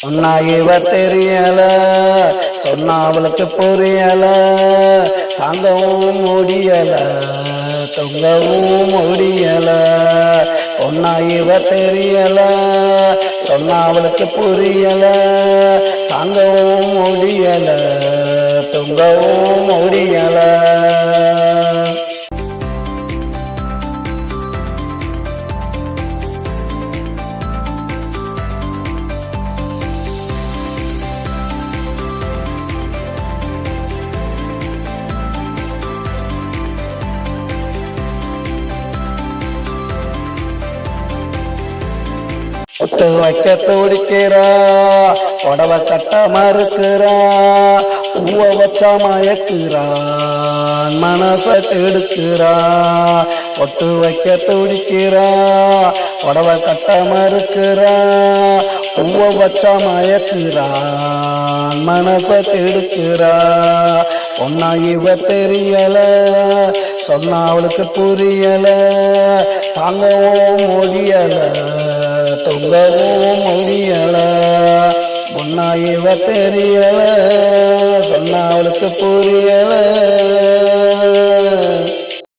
சொன்னா இவ தெரியல, சொன்னா அவளுக்கு புரியல, தாங்கவும் முடியல, தொங்கவும் முடியல. சொன்னா இவ தெரியல, சொன்னா அவளுக்கு புரியல, தாங்கவும் முடியல, தொங்கவும் முடியல. ஒட்டு வைக்க துடிக்கிறா, புடவை கட்ட மறுக்கிறா, பூவ வச்சா மயக்கிறா, மனச கெடுக்கிறா. ஒட்டு வைக்க துடிக்கிறா, புடவை கட்ட மறுக்கிறா, பூவ வச்சா மயக்கிறா, மனச கெடுக்கிறா. ஒன்னா இவ தெரியல, சொன்னா அவளுக்கு புரியல, தாங்கவும் முடியல, தொங்கவும் முடியல. ஒன்னா இவ தெரியல, சொன்னா அவளுக்கு புரியல.